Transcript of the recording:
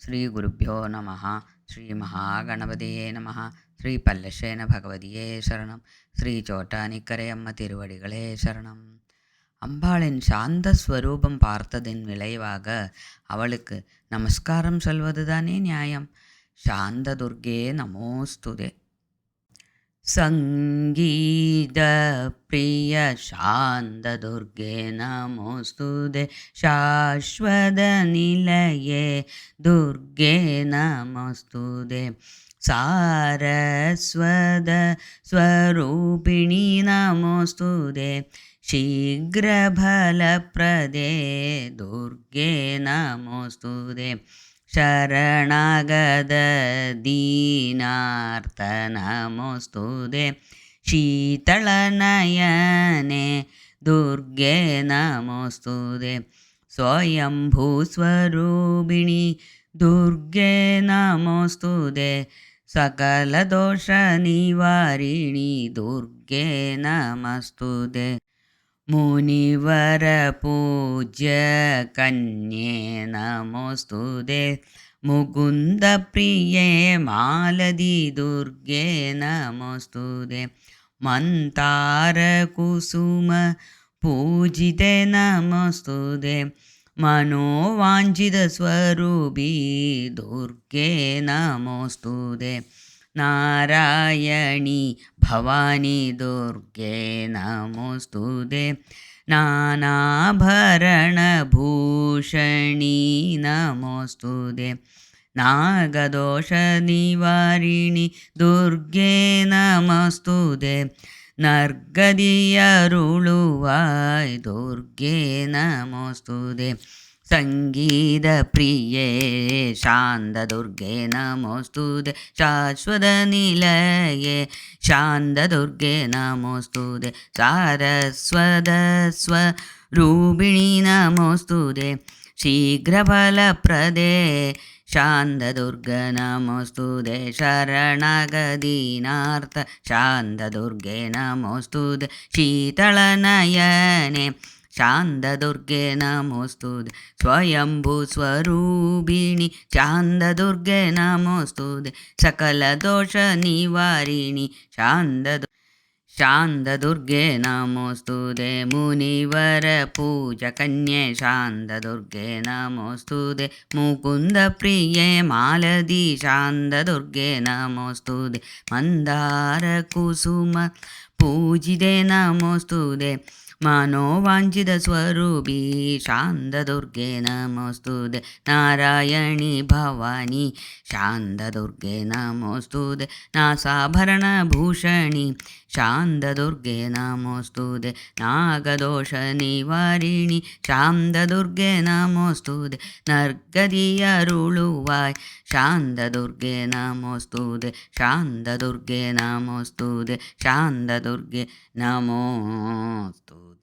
ಶ್ರೀ ಗುರುಭ್ಯೋ ನಮಃ. ಶ್ರೀ ಮಹಾಗಣಪತಿಯೇ ನಮಃ. ಶ್ರೀ பல்லஷேன பகவதியே சரணம். ஸ்ரீ சோட்டானிக்கரையம்ம திருவடிகளே சரணம். அம்பாளின் சாந்த ஸ்வரூபம் பார்த்ததின் விளைவாக அவளுக்கு நமஸ்காரம் சொல்வதுதானே நியாயம். சாந்த துர்கே நமோஸ்துதே. ಸಂಗೀತ ಪ್ರಿಯ ಶಾಂತ ದುರ್ಗೆ ನಮೋಸ್ತುತೆ. ಶಾಶ್ವತ ನಿಲಯೇ ದುರ್ಗೆ ನಮೋಸ್ತುತೆ. ಸಾರಸ್ವತ ಸ್ವರೂಪಿಣಿ ನಮೋಸ್ತುತೆ. ಶೀಘ್ರ ಫಲಪ್ರದೇ ದುರ್ಗೆ ನಮೋಸ್ತುತೆ. ಶರಣಾಗತ ದೀನಾರ್ಥ ನಮೋಸ್ತುತೆ. ಶೀತಳನಯನೆ ದುರ್ಗೆ ನಮೋಸ್ತುತೆ. ಸ್ವಯಂಭೂ ಸ್ವರೂಪಿಣಿ ದುರ್ಗೆ ನಮೋಸ್ತುತೆ. ಸಕಲ ದೋಷ ನಿವಾರಿಣಿ ದುರ್ಗೆ ನಮಸ್ತುತೆ. ಮುನಿವರ ಪೂಜ್ಯ ಕನ್ಯೆ ನಮೋಸ್ತುತೆ. ಮುಕುಂದ ಪ್ರಿಯೆ ಮಾಲದಿ ದುರ್ಗೆ ನಮೋಸ್ತುತೆ. ಮಂತಾರ ಕುಸುಮ ಪೂಜಿತೆ ನಮೋಸ್ತುತೆ. ಮನೋವಾಂಛಿತ ಸ್ವರೂಪಿ ದುರ್ಗೆ ನಮೋಸ್ತುತೆ. ನಾರಾಯಣಿ ಭವಾನಿ ದುರ್ಗೆ ನಮೋಸ್ತುತೆ. ನಾನಾಭರಣ ಭೂಷಣಿ ನಮೋಸ್ತುತೆ. ನಾಗದೋಷ ನಿವಾರಿಣಿ ದುರ್ಗೆ ನಮೋಸ್ತುತೆ. ನರ್ಗದಿಯರುಳುವಾಯ್ ದುರ್ಗೆ ನಮೋಸ್ತುತೆ. ಸಂಗೀತ ಪ್ರಿಯೇ ಶಾಂತ ದುರ್ಗೆ ನಮೋಸ್ತುತೆ. ಶಾಶ್ವತ ನಿಲಯೇ ಶಾಂತ ದುರ್ಗೆ ನಮೋಸ್ತುತೆ. ಸಾರಸ್ವತ ಸ್ವರೂಪಿಣಿ ನಮೋಸ್ತುತೆ. ಶೀಘ್ರ ಫಲಪ್ರದೇ ಶಾಂತ ದುರ್ಗ ನಮೋಸ್ತುತೆ. ಶರಣಾಗದೀನಾರ್ಥ ಶಾಂತ ದುರ್ಗೆ ನಮೋಸ್ತುತೆ. ಶೀತಳನಯನೆ ಶಾಂತ ದುರ್ಗೆ ನಮೋಸ್ತುತೆ. ಸ್ವಯಂಭೂ ಸ್ವರೂಪಿಣಿ ಶಾಂತ ದುರ್ಗೆ ನಮೋಸ್ತುತೆ. ಸಕಲ ದೋಷ ನಿವಾರಿಣಿ ಶಾಂತ ದುರ್ಗೆ ನಮೋಸ್ತುತೆ. ಮುನಿವರ ಪೂಜ ಕನ್ಯೆ ಶಾಂತ ದುರ್ಗೆ ನಮೋಸ್ತುತೆ. ಮುಕುಂದ ಪ್ರಿಯೆ ಮಾಲದಿ ಶಾಂತ ದುರ್ಗೆ ನಮೋಸ್ತುತೆ. ಮಂದಾರ ಕುಸುಮ ಪೂಜಿತೆ ನಮೋಸ್ತುತೆ. ಮನೋವಾಂಛಿತ ಸ್ವರೂಪಿ ಶಾಂತ ದುರ್ಗೆ ನಮೋಸ್ತುತೆ. ನಾರಾಯಣಿ ಭವಾನಿ ಶಾಂತ ದುರ್ಗೆ ನಮೋಸ್ತುತೆ. ನಾಸಾಭರಣ ಭೂಷಣಿ ಶಾಂತ ದುರ್ಗೆ ನಮೋಸ್ತುತೆ. ನಾಗದೋಷ ನಿವಾರಿಣಿ ಶಾಂತ ದುರ್ಗೆ ನಮೋಸ್ತುತೆ. ನರ್ಗದಿಯರುಳುವಾಯ್ ಶಾಂತ ದುರ್ಗೆ ನಮೋಸ್ತುತೆ. ಶಾಂತ ದುರ್ಗೆ ನಮೋಸ್ತುತೆ. ಶಾಂತ ದುರ್ಗೆ ನಮೋಸ್ತುತೆ.